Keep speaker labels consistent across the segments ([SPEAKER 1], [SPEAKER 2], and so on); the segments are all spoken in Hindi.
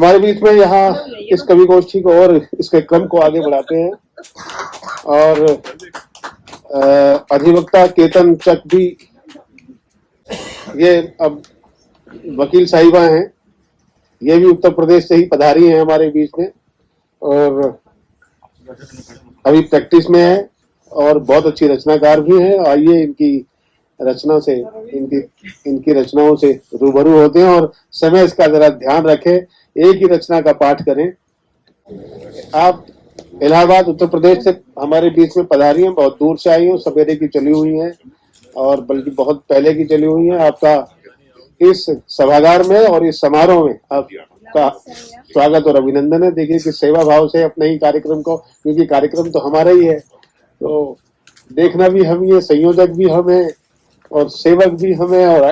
[SPEAKER 1] हमारे बीच में यहाँ इस कवि गोष्ठी को और इसके क्रम को आगे बढ़ाते हैं और अधिवक्ता केतन चक भी ये अब वकील साहिबा हैं, ये भी उत्तर प्रदेश से ही पधारी हैं हमारे बीच में और अभी प्रैक्टिस में है और बहुत अच्छी रचनाकार भी हैं। आइए इनकी रचना से इनकी रचनाओं से रूबरू होते हैं और समय इसका जरा ध्यान रखें, एक ही रचना का पाठ करें। आप इलाहाबाद उत्तर प्रदेश से हमारे बीच में पधारी हैं, बहुत दूर से आई हैं, सवेरे की चली हुई हैं और बल्कि बहुत पहले की चली हुई हैं। आपका इस सभागार में और इस समारोह में आपका स्वागत और अभिनंदन है। देखिए कि सेवा भाव से अपने ही कार्यक्रम को, क्योंकि कार्यक्रम तो हमारा ही है, तो देखना भी हम ही है, संयोजक भी हम है और सेवक भी हमें। और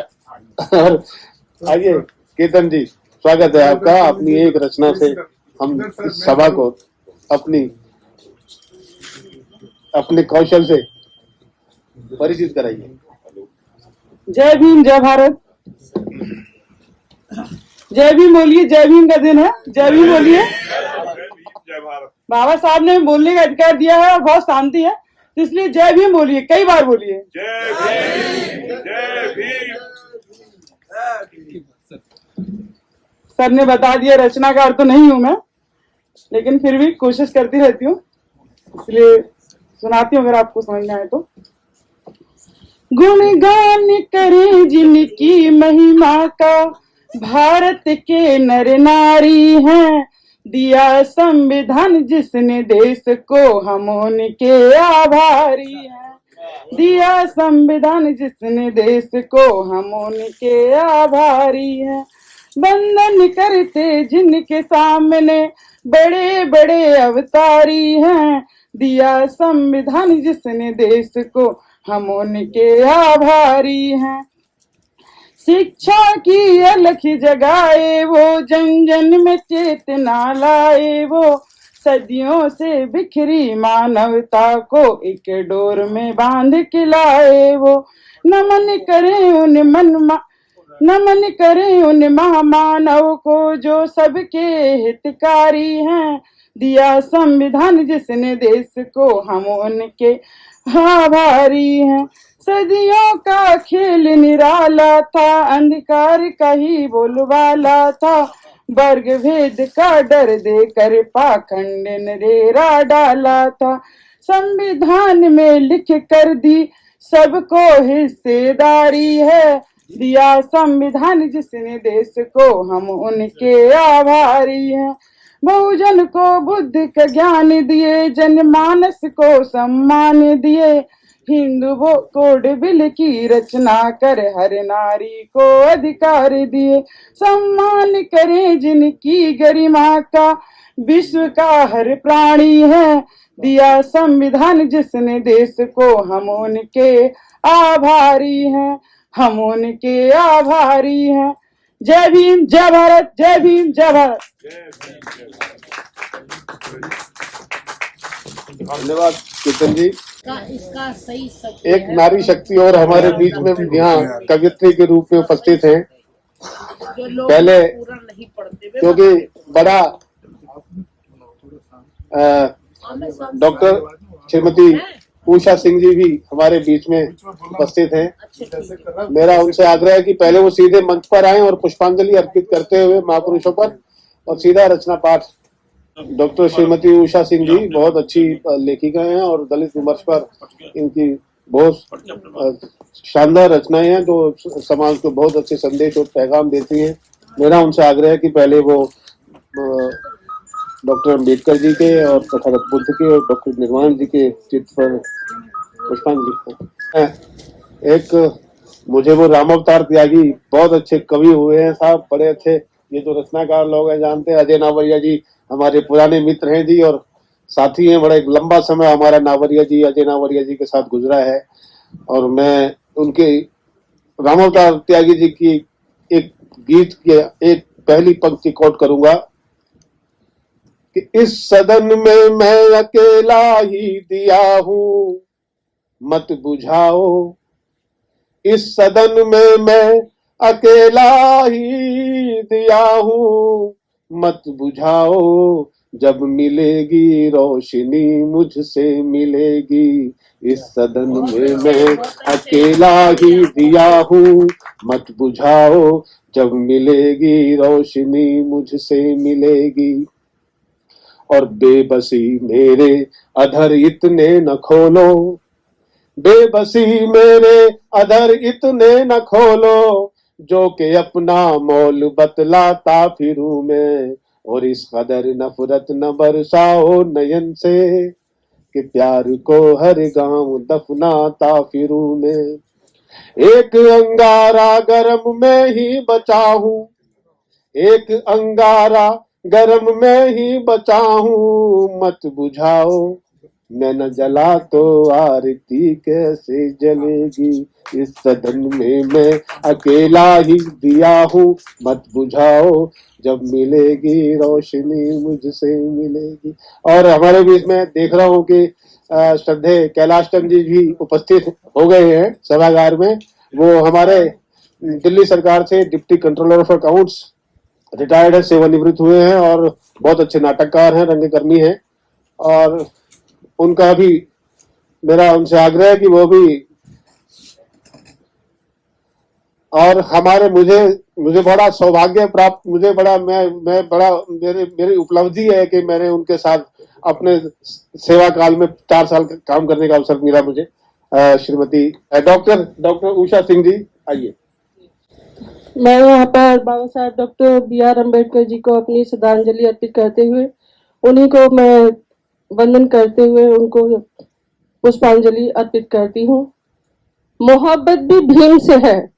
[SPEAKER 1] आइए केतन जी, स्वागत है आपका। अपनी एक रचना से हम इस सभा को अपने कौशल से परिचित कराइए।
[SPEAKER 2] जय भीम, जय भारत। जय भीम बोलिए, जय भीम का दिन है, जय भीम बोलिए। बाबा साहब ने बोलने का अधिकार दिया है और बहुत शांति है, तो इसलिए जय भीम बोलिए, कई बार बोलिए।
[SPEAKER 3] जय भीम, जय भीम।
[SPEAKER 2] सर ने बता दिया, रचनाकार तो नहीं हूं मैं, लेकिन फिर भी कोशिश करती रहती हूँ, इसलिए सुनाती हूँ अगर आपको समझ में आए तो। गुणगान करें जिनकी महिमा का, भारत के नर नारी हैं। दिया संविधान जिसने देश को, हम उनके आभारी हैं। दिया संविधान जिसने देश को, हम उनके आभारी हैं। वंदन करते जिनके सामने, बड़े बड़े अवतारी हैं। दिया संविधान जिसने देश को, हम उनके आभारी हैं। शिक्षा की अलख जगाए वो, जन जन में चेतना लाए वो। सदियों से बिखरी मानवता को, एक डोर में बांध के लाए वो। नमन करें उन महामानव को, जो सबके हितकारी हैं। दिया संविधान जिसने देश को, हम उनके आभारी हैं। सदियों का खेल निराला था, अंधकार का ही बोलबाला था। वर्ग भेद का डर देकर पाखंड ने डेरा डाला था। संविधान में लिख कर दी सबको हिस्सेदारी है। दिया संविधान जिसने देश को, हम उनके आभारी हैं। बहुजन को बुद्धि का ज्ञान दिए, जनमानस को सम्मान दिए। हिंदू कोड बिल की रचना कर, हर नारी को अधिकार दिए। सम्मान करें जिनकी गरिमा का, विश्व का हर प्राणी है। दिया संविधान जिसने देश को, हम उनके आभारी हैं। हम उनके आभारी हैं। जय भीम, जय भारत। जय भीम, जय भारत।
[SPEAKER 1] धन्यवाद केतन जी।
[SPEAKER 4] इसका सही
[SPEAKER 1] एक नारी शक्ति और हमारे बीच में यहाँ कवियत्री के रूप में उपस्थित हैं। पहले क्योंकि बड़ा डॉक्टर श्रीमती उषा सिंह जी भी हमारे बीच में उपस्थित हैं। मेरा उनसे आग्रह है कि पहले वो सीधे मंच पर आएं और पुष्पांजलि अर्पित करते हुए महापुरुषों पर और सीधा रचना पाठ। डॉक्टर श्रीमती उषा सिंह जी बहुत अच्छी लेखिका हैं और दलित विमर्श पर इनकी बहुत शानदार रचनाएं हैं जो समाज को बहुत अच्छे संदेश और पैगाम देती हैं। मेरा उनसे आग्रह है कि पहले वो डॉक्टर अम्बेडकर जी के और तथागत बुद्ध के और डॉक्टर निर्वाण जी के चित्र पर पुष्पांजलि। एक मुझे वो राम अवतार त्यागी बहुत अच्छे कवि हुए हैं साहब, बड़े अच्छे। ये जो रचनाकार लोग हैं जानते हैं, अजय नावरिया जी हमारे पुराने मित्र हैं जी और साथी हैं। बड़ा एक लंबा समय हमारा नावरिया जी, अजय नावरिया जी के साथ गुजरा है और मैं उनके राम अवतार त्यागी जी की एक गीत के एक पहली पंक्ति कोट करूंगा कि इस सदन में मैं अकेला ही दिया हूं, मत बुझाओ। इस सदन में मैं अकेला ही दिया हूं, मत बुझाओ, जब मिलेगी रोशनी मुझसे मिलेगी। इस सदन में मैं अकेला ही दिया हूँ, मत बुझाओ, जब मिलेगी रोशनी मुझसे मिलेगी। और बेबसी मेरे अधर इतने न खोलो, बेबसी मेरे अधर इतने न खोलो, जो के अपना मोल बतलाता फिरूं मैं। और इस कदर नफरत न बरसाओ नयन से, कि प्यार को हर गांव दफनाता फिरूं मैं। एक अंगारा गरम में ही बचा हूं, एक अंगारा गरम में ही बचा हूं। मत बुझाओ, मैं न जला तो आरती कैसे जलेगी। इस सदन में मैं अकेला ही दिया हूँ, मत बुझाओ, जब मिलेगी रोशनी मुझसे मिलेगी। और हमारे बीच में देख रहा हूँ कि श्रद्धेय कैलाश चंद जी भी उपस्थित हो गए हैं सभागार में। वो हमारे दिल्ली सरकार से deputy controller of accounts retired है, सेवानिवृत्त हुए हैं और बहुत अच्छे नाटककार हैं, रंगकर्मी हैं। और उनका भी मेरा उनसे आग्रह है कि वो भी, और हमारे मुझे बड़ा सौभाग्य प्राप्त, मुझे बड़ा मैं बड़ा मेरी उपलब्धि है कि मैंने उनके साथ अपने सेवा काल में 4 साल काम करने का अवसर मिला मुझे। श्रीमती डॉक्टर उषा सिंह जी, आइए।
[SPEAKER 4] मैं यहाँ पर बाबा साहब डॉक्टर B.R. अम्बेडकर जी को अपनी श्रद्धांजलि अर्पित करते हुए, उन्हीं को मैं वंदन करते हुए उनको पुष्पांजलि अर्पित करती हूँ। मोहब्बत भी भीम से है,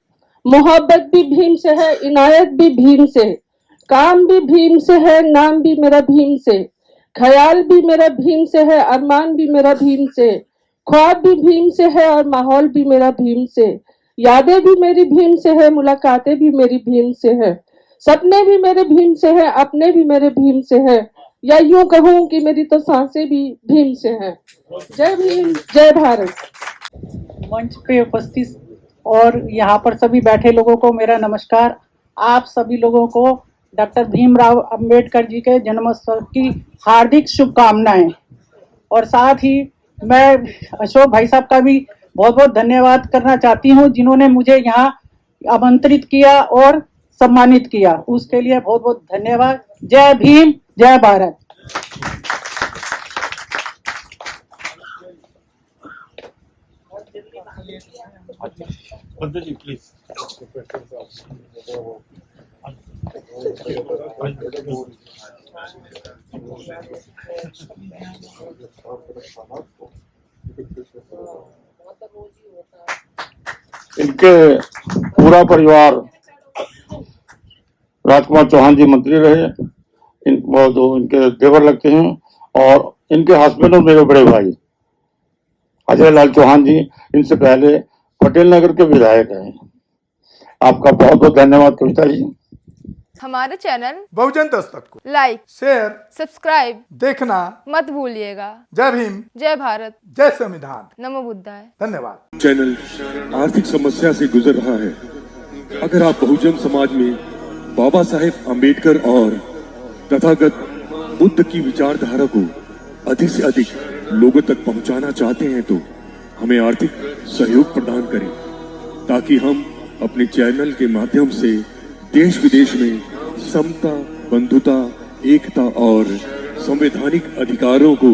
[SPEAKER 4] मोहब्बत भी भीम से है, इनायत भी भीम से, काम भी भीम से है, नाम भी मेरा भीम से, ख्याल भी मेरा भीम से है, अरमान भी मेरा भीम से, ख्वाब भी भीम से है और माहौल भी मेरा भीम से, यादें भी मेरी भीम से है, मुलाकातें भी मेरी भीम से है, सपने भी मेरे भीम से है, अपने भी मेरे भीम से है, या यूं कहूं कि मेरी तो सांसें भी भीम से हैं। जय भीम, जय भारत।
[SPEAKER 5] मंच पे उपस्थित और यहाँ पर सभी बैठे लोगों को मेरा नमस्कार। आप सभी लोगों को डॉक्टर भीमराव अंबेडकर जी के जन्मोत्सव की हार्दिक शुभकामनाएं। और साथ ही मैं अशोक भाई साहब का भी बहुत बहुत धन्यवाद करना चाहती हूँ, जिन्होंने मुझे यहाँ आमंत्रित किया और सम्मानित किया, उसके लिए बहुत बहुत धन्यवाद। जय भीम, जय भारत।
[SPEAKER 3] जी प्लीज।
[SPEAKER 6] इनके पूरा परिवार, राजकुमार चौहान जी मंत्री रहे, वो जो इनके देवर लगते हैं, और इनके हस्बैंड और मेरे बड़े भाई अजय लाल चौहान जी इनसे पहले पटेल नगर के विधायक हैं। आपका बहुत बहुत धन्यवाद कविता जी।
[SPEAKER 7] हमारे चैनल
[SPEAKER 8] बहुजन दस्तक को
[SPEAKER 7] लाइक,
[SPEAKER 8] शेयर,
[SPEAKER 7] सब्सक्राइब
[SPEAKER 8] देखना
[SPEAKER 7] मत भूलिएगा।
[SPEAKER 8] जय भीम,
[SPEAKER 7] जय भारत,
[SPEAKER 8] जय संविधान,
[SPEAKER 7] नमो बुद्धाय।
[SPEAKER 8] धन्यवाद।
[SPEAKER 9] चैनल आर्थिक समस्या से गुजर रहा है। अगर आप बहुजन समाज में बाबा साहेब अम्बेडकर और तथागत बुद्ध की विचारधारा को अधिक से अधिक लोगों तक पहुंचाना चाहते हैं तो हमें आर्थिक सहयोग प्रदान करें, ताकि हम अपने चैनल के माध्यम से देश विदेश में समता, बंधुता, एकता और संवैधानिक अधिकारों को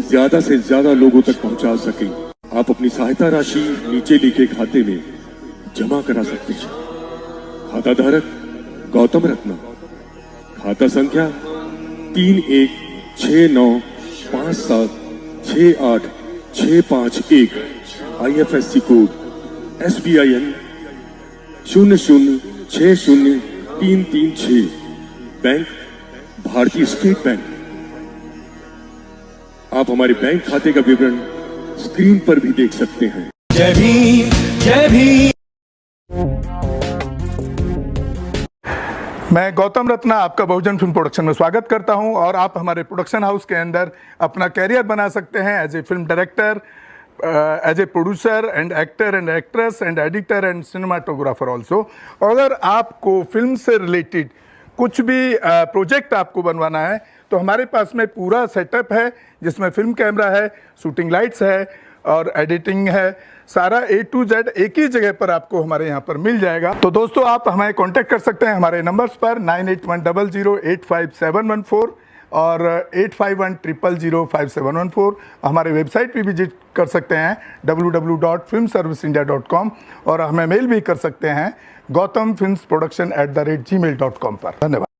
[SPEAKER 9] ज्यादा से ज्यादा लोगों तक पहुंचा सकें। आप अपनी सहायता राशि नीचे लिखे खाते में जमा करा सकते हैं। खाता धारक गौतम रत्ना, खाता संख्या 3169576861, IFSC कोड SBIN 0060336, बैंक भारतीय स्टेट बैंक। आप हमारे बैंक खाते का विवरण स्क्रीन पर भी देख सकते हैं।
[SPEAKER 8] जय भीम, जय भीम। मैं गौतम रत्ना आपका बहुजन फिल्म प्रोडक्शन में स्वागत करता हूं, और आप हमारे प्रोडक्शन हाउस के अंदर अपना कैरियर बना सकते हैं as a film director, as a producer and actor and actress and editor and cinematographer also. अगर आपको फिल्म से रिलेटेड कुछ भी प्रोजेक्ट आपको बनवाना है तो हमारे पास में पूरा सेटअप है, जिसमें फिल्म कैमरा है, शूटिंग लाइट्स है और एडिटिंग है। सारा A to Z एक ही जगह पर आपको हमारे यहाँ पर मिल जाएगा। तो दोस्तों आप हमें कांटेक्ट कर सकते हैं हमारे नंबर्स पर 9810085714 और 8510005714। हमारे वेबसाइट पे विजिट कर सकते हैं www.filmserviceindia.com और हमें मेल भी कर सकते हैं gautamfilmsproduction@gmail.com पर। धन्यवाद।